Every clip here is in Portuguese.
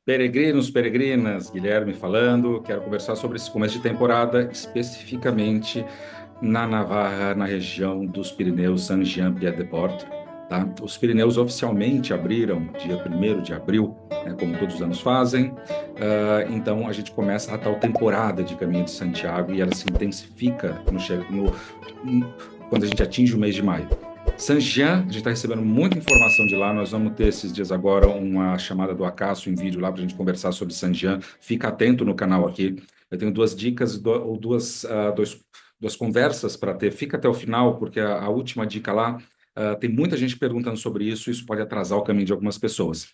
Peregrinos, peregrinas, Guilherme falando. Quero conversar sobre esse começo de temporada, especificamente na Navarra, na região dos Pirineus, Saint-Jean-Pied-de-Port. Tá? Os Pirineus oficialmente abriram dia 1º de abril, né, como todos os anos fazem. Então, a gente começa a tal temporada de Caminho de Santiago e ela se intensifica quando a gente atinge o mês de maio. Saint-Jean, a gente está recebendo muita informação de lá. Nós vamos ter esses dias agora uma chamada do Acácio em vídeo lá para a gente conversar sobre Saint-Jean. Fica atento no canal aqui. Eu tenho duas dicas ou duas conversas para ter. Fica até o final, porque a última dica lá tem muita gente perguntando sobre isso. Isso pode atrasar o caminho de algumas pessoas.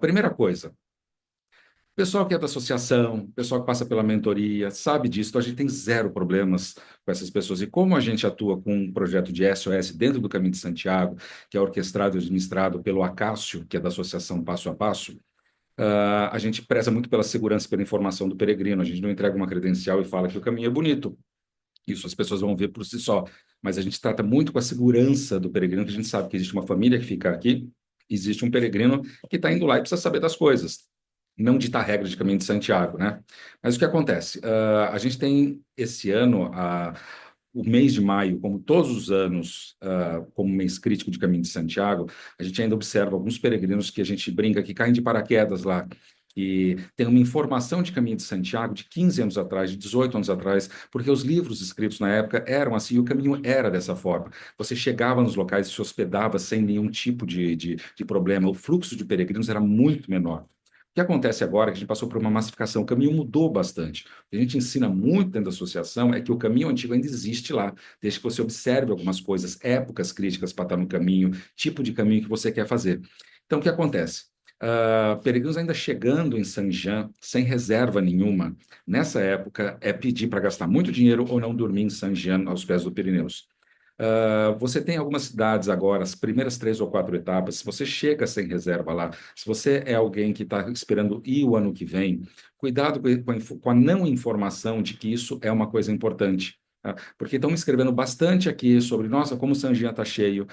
Primeira coisa. Pessoal que é da associação, pessoal que passa pela mentoria, sabe disso, então a gente tem zero problemas com essas pessoas. E como a gente atua com um projeto de SOS dentro do Caminho de Santiago, que é orquestrado e administrado pelo Acácio, que é da Associação Passo a Passo, a gente preza muito pela segurança e pela informação do peregrino. A gente não entrega uma credencial e fala que o caminho é bonito. Isso as pessoas vão ver por si só. Mas a gente trata muito com a segurança do peregrino, que a gente sabe que existe uma família que fica aqui, existe um peregrino que está indo lá e precisa saber das coisas. Não ditar regras de caminho de Santiago, né? Mas o que acontece? A gente tem esse ano, o mês de maio, como todos os anos, como mês crítico de caminho de Santiago, a gente ainda observa alguns peregrinos que a gente brinca que caem de paraquedas lá, que tem uma informação de caminho de Santiago de 15 anos atrás, de 18 anos atrás, porque os livros escritos na época eram assim, e o caminho era dessa forma. Você chegava nos locais e se hospedava sem nenhum tipo de problema. O fluxo de peregrinos era muito menor. O que acontece agora é que a gente passou por uma massificação, o caminho mudou bastante. O que a gente ensina muito dentro da associação é que o caminho antigo ainda existe lá, desde que você observe algumas coisas, épocas críticas para estar no caminho, tipo de caminho que você quer fazer. Então, o que acontece? Peregrinos ainda chegando em Saint-Jean, sem reserva nenhuma, nessa época é pedir para gastar muito dinheiro ou não dormir em Saint-Jean, aos pés do Pirineus. Você tem algumas cidades agora, as primeiras 3 ou 4 etapas, se você chega sem reserva lá, se você é alguém que está esperando ir o ano que vem, cuidado com a não informação de que isso é uma coisa importante. Tá? Porque estão me escrevendo bastante aqui sobre, nossa, como o Sanjinha está cheio.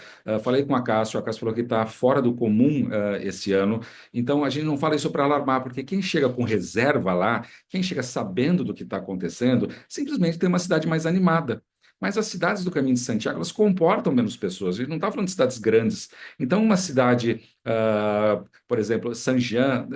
Falei com a Cássio falou que está fora do comum esse ano. Então, a gente não fala isso para alarmar, porque quem chega com reserva lá, quem chega sabendo do que está acontecendo, simplesmente tem uma cidade mais animada. Mas as cidades do Caminho de Santiago, elas comportam menos pessoas. A gente não está falando de cidades grandes. Então, uma cidade, por exemplo, Saint-Jean,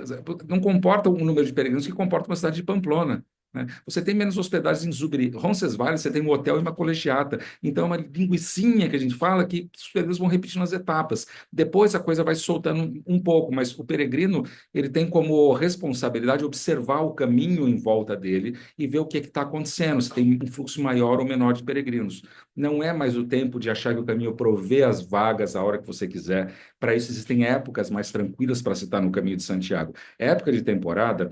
não comporta o número de peregrinos que comporta uma cidade de Pamplona. Né? Você tem menos hospedagens em Zubiri. Roncesvalles, você tem um hotel e uma colegiata. Então, é uma linguicinha que a gente fala que os peregrinos vão repetindo as etapas. Depois a coisa vai soltando um pouco, mas o peregrino ele tem como responsabilidade observar o caminho em volta dele e ver o que está acontecendo, se tem um fluxo maior ou menor de peregrinos. Não é mais o tempo de achar que o caminho provê as vagas a hora que você quiser. Para isso, existem épocas mais tranquilas para se estar no caminho de Santiago. Época de temporada,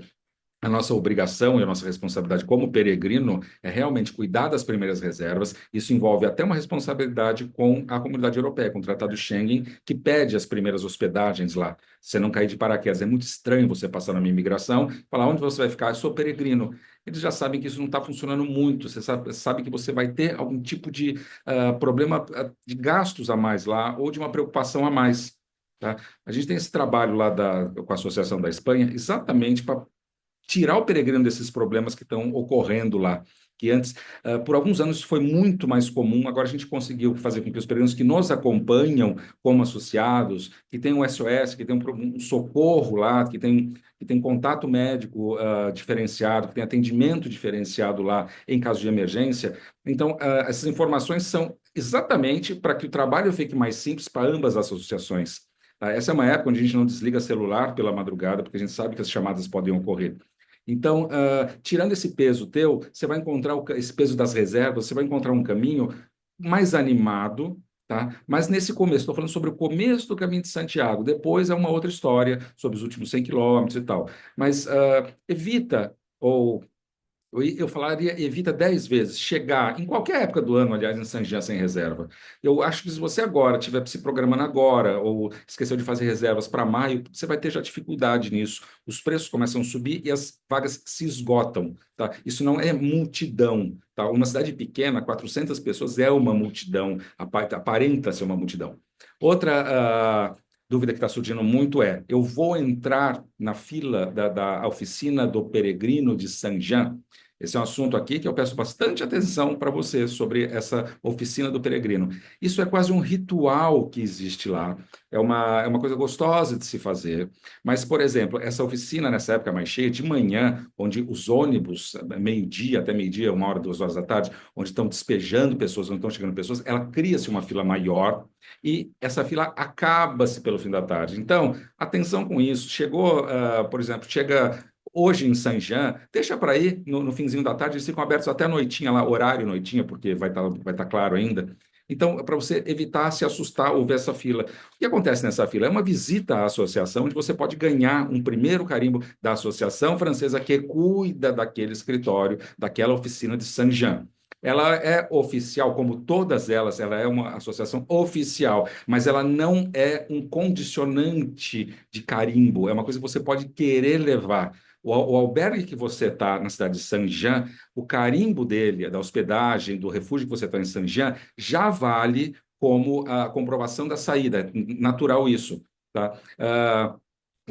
a nossa obrigação e a nossa responsabilidade como peregrino é realmente cuidar das primeiras reservas. Isso envolve até uma responsabilidade com a comunidade europeia, com o Tratado Schengen, que pede as primeiras hospedagens lá. Você não cair de paraquedas. É muito estranho você passar na minha imigração, falar onde você vai ficar, eu sou peregrino. Eles já sabem que isso não está funcionando muito. Você sabe que você vai ter algum tipo de problema de gastos a mais lá ou de uma preocupação a mais. Tá? A gente tem esse trabalho lá com a Associação da Espanha exatamente para tirar o peregrino desses problemas que estão ocorrendo lá. Que antes, por alguns anos, isso foi muito mais comum. Agora a gente conseguiu fazer com que os peregrinos que nos acompanham como associados, que tem um SOS, que tem um socorro lá, que tem contato médico diferenciado, que tem atendimento diferenciado lá em caso de emergência. Então, essas informações são exatamente para que o trabalho fique mais simples para ambas as associações. Tá? Essa é uma época onde a gente não desliga celular pela madrugada, porque a gente sabe que as chamadas podem ocorrer. Então, tirando esse peso teu, você vai encontrar esse peso das reservas, você vai encontrar um caminho mais animado, tá? Mas nesse começo, estou falando sobre o começo do caminho de Santiago, depois é uma outra história, sobre os últimos 100 quilômetros e tal. Mas evita, ou eu falaria, evita 10 vezes chegar, em qualquer época do ano, aliás, em Saint-Jean sem reserva. Eu acho que se você agora estiver se programando agora, ou esqueceu de fazer reservas para maio, você vai ter já dificuldade nisso. Os preços começam a subir e as vagas se esgotam. Tá? Isso não é multidão. Tá? Uma cidade pequena, 400 pessoas, é uma multidão, aparenta ser uma multidão. Outra dúvida que está surgindo muito é: eu vou entrar na fila da oficina do peregrino de Saint-Jean? Esse é um assunto aqui que eu peço bastante atenção para você sobre essa oficina do peregrino. Isso é quase um ritual que existe lá. É uma coisa gostosa de se fazer. Mas, por exemplo, essa oficina, nessa época mais cheia, de manhã, onde os ônibus, meio-dia até meio-dia, 1 hora, 2 horas da tarde, onde estão despejando pessoas, onde estão chegando pessoas, ela cria-se uma fila maior e essa fila acaba-se pelo fim da tarde. Então, atenção com isso. Chegou, por exemplo, chega hoje em Saint-Jean, deixa para ir no finzinho da tarde, eles ficam abertos até a noitinha lá, horário noitinha, porque vai tá claro ainda. Então, para você evitar se assustar ou ver essa fila. O que acontece nessa fila? É uma visita à associação, onde você pode ganhar um primeiro carimbo da Associação Francesa que cuida daquele escritório, daquela oficina de Saint-Jean. Ela é oficial, como todas elas, ela é uma associação oficial, mas ela não é um condicionante de carimbo, é uma coisa que você pode querer levar. O albergue que você está na cidade de Saint-Jean, o carimbo dele, da hospedagem, do refúgio que você está em Saint-Jean, já vale como a comprovação da saída. É natural isso, tá?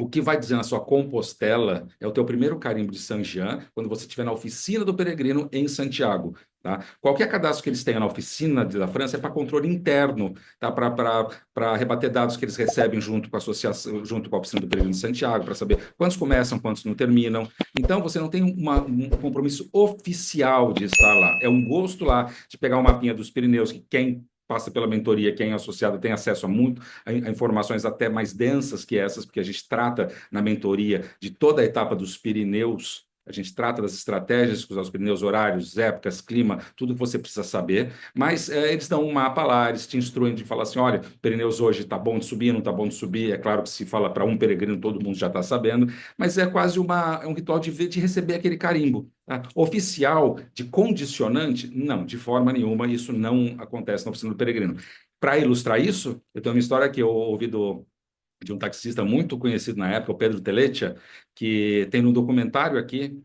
O que vai dizer na sua compostela é o teu primeiro carimbo de Saint-Jean, quando você estiver na oficina do peregrino em Santiago. Tá? Qualquer cadastro que eles tenham na oficina da França é para controle interno, tá? Para rebater dados que eles recebem junto com a associação, junto com a oficina do peregrino de Santiago, para saber quantos começam, quantos não terminam. Então, você não tem um compromisso oficial de estar lá. É um gosto lá de pegar o mapinha dos Pirineus, que quem passa pela mentoria, quem é associado tem acesso a informações até mais densas que essas, porque a gente trata na mentoria de toda a etapa dos Pirineus. A gente trata das estratégias que usar os pneus, horários, épocas, clima, tudo que você precisa saber. Mas eles dão um mapa lá, eles te instruem de falar assim: olha, pneus hoje está bom de subir, não está bom de subir. É claro que se fala para um peregrino, todo mundo já está sabendo, mas é quase um ritual de receber aquele carimbo. Tá? Oficial, de condicionante, não, de forma nenhuma, isso não acontece na oficina do peregrino. Para ilustrar isso, eu tenho uma história que eu ouvi de um taxista muito conhecido na época, o Pedro Teletia, que tem no documentário aqui,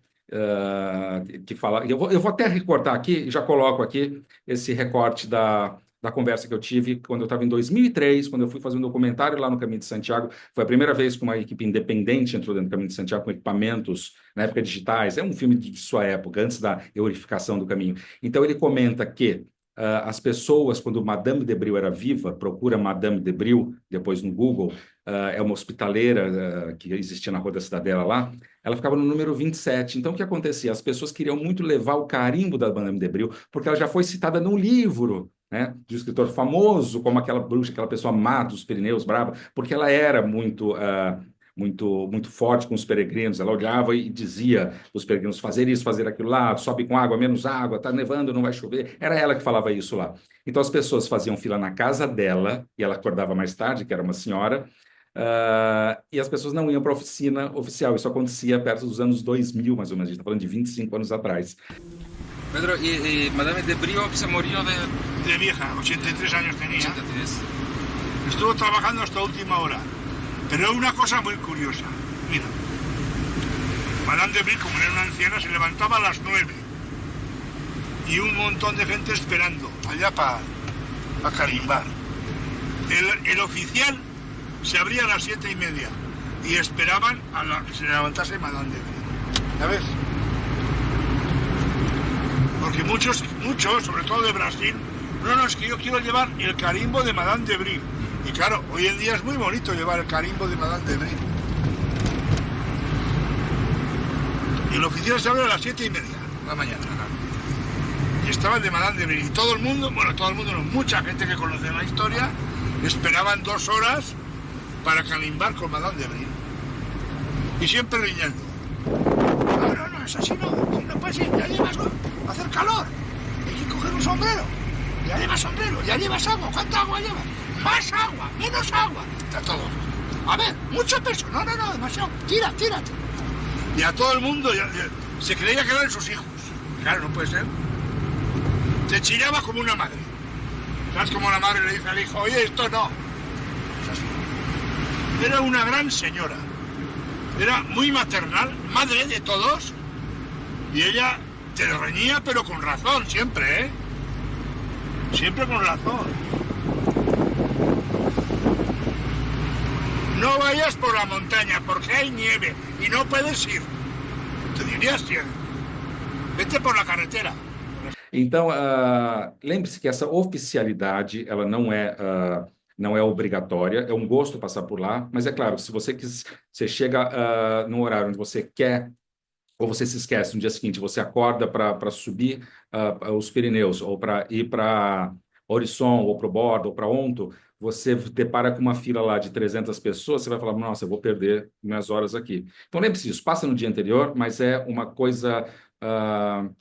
que fala. Eu vou até recortar aqui, já coloco aqui esse recorte da conversa que eu tive quando eu estava em 2003, quando eu fui fazer um documentário lá no Caminho de Santiago. Foi a primeira vez que uma equipe independente entrou dentro do Caminho de Santiago com equipamentos, na época digitais. É um filme de sua época, antes da eurificação do caminho. Então, ele comenta que as pessoas, quando Madame de Bril era viva, procura Madame de Bril, depois no Google, é uma hospitaleira que existia na Rua da Cidadela lá, ela ficava no número 27. Então, o que acontecia? As pessoas queriam muito levar o carimbo da Madame de Bril, porque ela já foi citada num livro, né, de um escritor famoso, como aquela bruxa, aquela pessoa má dos Pirineus, brava, porque ela era muito forte com os peregrinos. Ela olhava e dizia para os peregrinos fazer isso, fazer aquilo lá, sobe com água, menos água, está nevando, não vai chover. Era ela que falava isso lá. Então as pessoas faziam fila na casa dela, e ela acordava mais tarde, que era uma senhora, e as pessoas não iam para a oficina oficial. Isso acontecia perto dos anos 2000, mais ou menos. A gente está falando de 25 anos atrás. Pedro, y Madame de Brio se murió de vieja, 83 años tenía. 83. Estuvo trabajando hasta última hora. Pero es una cosa muy curiosa. Mira, Madame de Brie, como era una anciana, se levantaba a las 9 y un montón de gente esperando allá para carimbar. El oficial se abría a las 7:30 y esperaban a que se levantase Madame de Brie. ¿Sabes? Porque muchos, sobre todo de Brasil, no, es que yo quiero llevar el carimbo de Madame de Brie. Y claro, hoy en día es muy bonito llevar el carimbo de Madame de Brie. Y el oficial se abre a las 7:30 de la mañana. Y estaba el de Madame de Brie. Y todo el mundo, no, mucha gente que conoce la historia, esperaban 2 horas para carimbar con Madame de Brie. Y siempre riñendo. No, es así, no puede ser, ya llevas, va a hacer calor. Hay que coger un sombrero. Ya llevas sombrero, ya llevas agua. ¿Cuánta agua llevas? Más agua, menos agua. A todos. A ver, mucho peso. No, demasiado. Tírate. Y a todo el mundo se creía que eran sus hijos. Claro, no puede ser. Se chillaba como una madre. ¿Sabes cómo la madre le dice al hijo: oye, esto no? Es así. Era una gran señora. Era muy maternal, madre de todos. Y ella te reñía, pero con razón, siempre, ¿eh? Siempre con razón. no vayas por la montaña porque hay nieve y no puedes ir. Te dirías, tío, vete por la carretera. Então, lembre-se que essa oficialidade, ela não é obrigatória, é um gosto passar por lá, mas é claro, se você chega num horário onde você quer, ou você se esquece no dia seguinte, você acorda para subir os Pirineus, ou para ir para Orisson, ou para o Borda, ou para Onto, você depara com uma fila lá de 300 pessoas, você vai falar, nossa, eu vou perder minhas horas aqui. Então, lembre-se disso, passa no dia anterior, mas é uma coisa,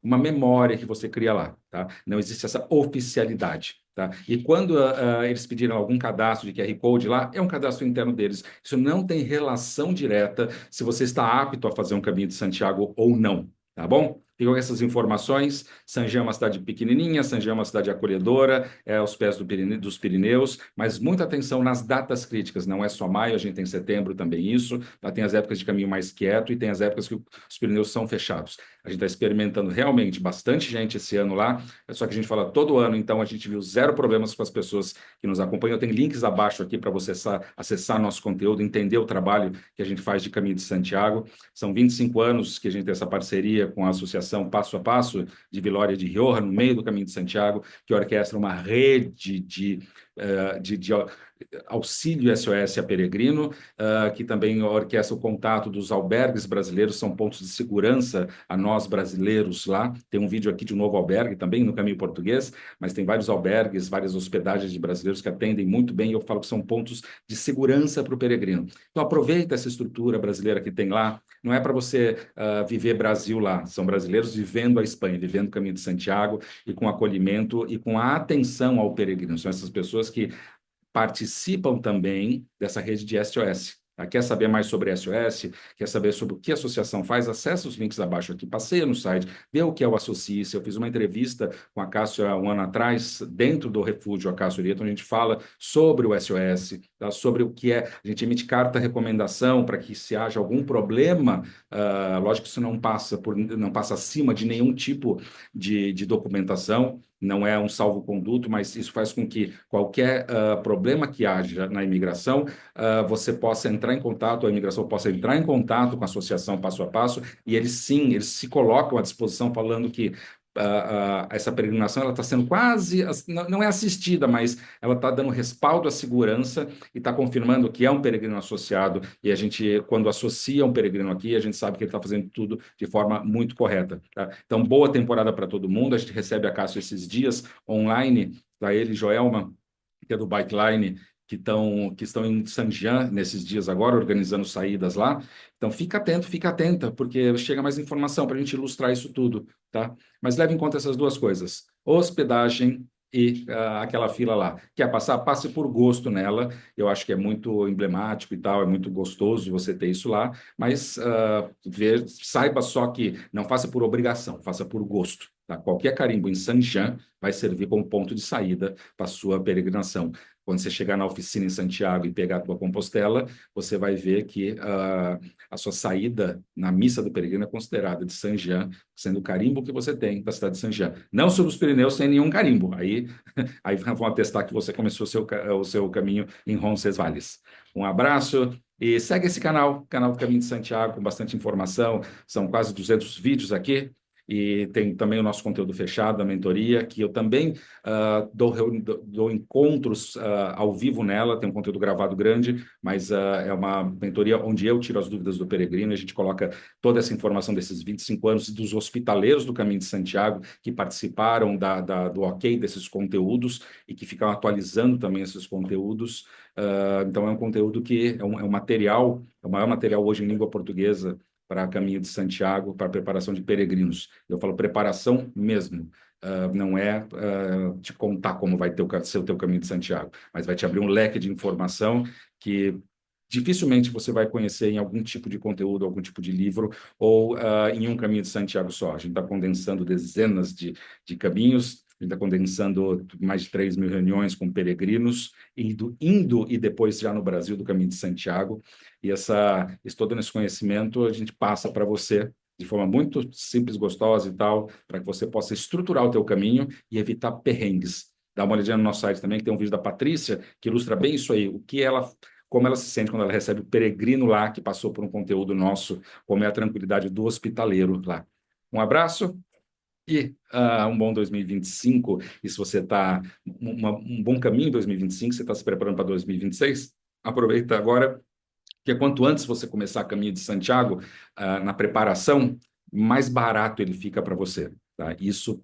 uma memória que você cria lá, tá? Não existe essa oficialidade. Tá? E quando eles pediram algum cadastro de QR Code lá, é um cadastro interno deles. Isso não tem relação direta se você está apto a fazer um caminho de Santiago ou não, tá bom? Ficam essas informações. Sanjã é uma cidade pequenininha, Sanjã é uma cidade acolhedora, é aos pés dos Pirineus, mas muita atenção nas datas críticas. Não é só maio, a gente tem setembro também isso. Lá tem as épocas de caminho mais quieto e tem as épocas que os Pirineus são fechados. A gente está experimentando realmente bastante gente esse ano lá, só que a gente fala todo ano, então a gente viu zero problemas com as pessoas que nos acompanham. Tem links abaixo aqui para você acessar nosso conteúdo, entender o trabalho que a gente faz de Caminho de Santiago. São 25 anos que a gente tem essa parceria com a Associação Passo a Passo de Viloria de Rioja, no meio do Caminho de Santiago, que orquestra uma rede de auxílio SOS a peregrino, que também orquestra o contato dos albergues brasileiros, são pontos de segurança a nós brasileiros lá. Tem um vídeo aqui de um novo albergue também no Caminho Português, mas tem vários albergues, várias hospedagens de brasileiros que atendem muito bem, e eu falo que são pontos de segurança para o peregrino. Então aproveita essa estrutura brasileira que tem lá, não é para você viver Brasil lá, são brasileiros vivendo a Espanha, vivendo o Caminho de Santiago e com acolhimento e com a atenção ao peregrino. São essas pessoas que participam também dessa rede de SOS. Quer saber mais sobre SOS? Quer saber sobre o que a associação faz? Acesse os links abaixo aqui, passeia no site, vê o que é o Associe-se. Eu fiz uma entrevista com a Cássio há um ano atrás, dentro do refúgio Acácio Ureta, onde a gente fala sobre o SOS, tá? Sobre o que é. A gente emite carta recomendação para que, se haja algum problema, lógico que isso não passa acima de nenhum tipo de documentação. Não é um salvo-conduto, mas isso faz com que qualquer problema que haja na imigração, você possa entrar em contato, a imigração possa entrar em contato com a Associação Passo a Passo, e eles se colocam à disposição falando que essa peregrinação está sendo quase, não é assistida, mas ela está dando respaldo à segurança e está confirmando que é um peregrino associado, e a gente, quando associa um peregrino aqui, a gente sabe que ele está fazendo tudo de forma muito correta. Tá? Então, boa temporada para todo mundo. A gente recebe a Cássio esses dias online, para ele, Joelma, que é do Bikeline, que estão em Sanjã nesses dias agora, organizando saídas lá. Então, fica atento, fica atenta, porque chega mais informação para a gente ilustrar isso tudo, tá? Mas leve em conta essas duas coisas: hospedagem e aquela fila lá. Quer passar? Passe por gosto nela. Eu acho que é muito emblemático e tal, é muito gostoso você ter isso lá, mas saiba só que não faça por obrigação, faça por gosto. Tá? Qualquer carimbo em Sanjã vai servir como ponto de saída para a sua peregrinação. Quando você chegar na oficina em Santiago e pegar a tua Compostela, você vai ver que a sua saída na missa do peregrino é considerada de Sanjã, sendo o carimbo que você tem da cidade de Sanjã. Não sobre os Pirineus sem nenhum carimbo. Aí vão atestar que você começou o seu caminho em Roncesvalles. Um abraço e segue esse canal do Caminho de Santiago, com bastante informação. São quase 200 vídeos aqui. E tem também o nosso conteúdo fechado, a mentoria, que eu também dou encontros ao vivo nela. Tem um conteúdo gravado grande, mas é uma mentoria onde eu tiro as dúvidas do peregrino, e a gente coloca toda essa informação desses 25 anos dos hospitaleiros do Caminho de Santiago, que participaram do ok desses conteúdos e que ficam atualizando também esses conteúdos. Então, é um conteúdo que é um material, é o maior material hoje em língua portuguesa para Caminho de Santiago, para preparação de peregrinos. Eu falo preparação mesmo. Não é te contar como vai ser o teu Caminho de Santiago, mas vai te abrir um leque de informação que dificilmente você vai conhecer em algum tipo de conteúdo, algum tipo de livro, ou em um Caminho de Santiago só. A gente está condensando dezenas de caminhos. A gente está condensando mais de 3 mil reuniões com peregrinos, indo e depois já no Brasil do Caminho de Santiago. E todo esse conhecimento a gente passa para você de forma muito simples, gostosa e tal, para que você possa estruturar o teu caminho e evitar perrengues. Dá uma olhadinha no nosso site também, que tem um vídeo da Patrícia que ilustra bem isso aí, como ela se sente quando ela recebe o peregrino lá, que passou por um conteúdo nosso, como é a tranquilidade do hospitaleiro lá. Um abraço e um bom 2025. E se você está um bom caminho em 2025, você está se preparando para 2026, aproveita agora, porque quanto antes você começar a caminho de Santiago, na preparação, mais barato ele fica para você. Tá? Isso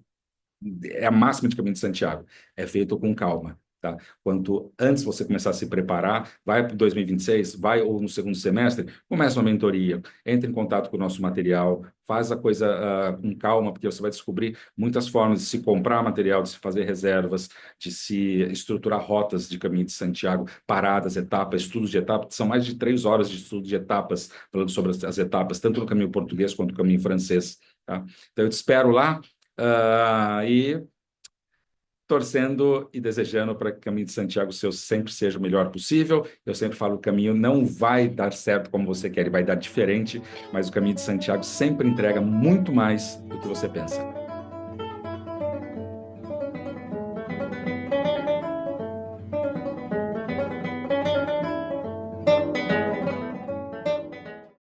é a máxima de caminho de Santiago. É feito com calma. Tá? Quanto antes você começar a se preparar, vai para 2026, vai ou no segundo semestre, começa uma mentoria, entre em contato com o nosso material, faz a coisa com calma, porque você vai descobrir muitas formas de se comprar material, de se fazer reservas, de se estruturar rotas de caminho de Santiago, paradas, etapas, estudos de etapas. São mais de 3 horas de estudo de etapas, falando sobre as etapas, tanto no caminho português quanto no caminho francês. Tá? Então, eu te espero lá. E torcendo e desejando para que o caminho de Santiago seu sempre seja o melhor possível. Eu sempre falo que o caminho não vai dar certo como você quer, ele vai dar diferente, mas o caminho de Santiago sempre entrega muito mais do que você pensa.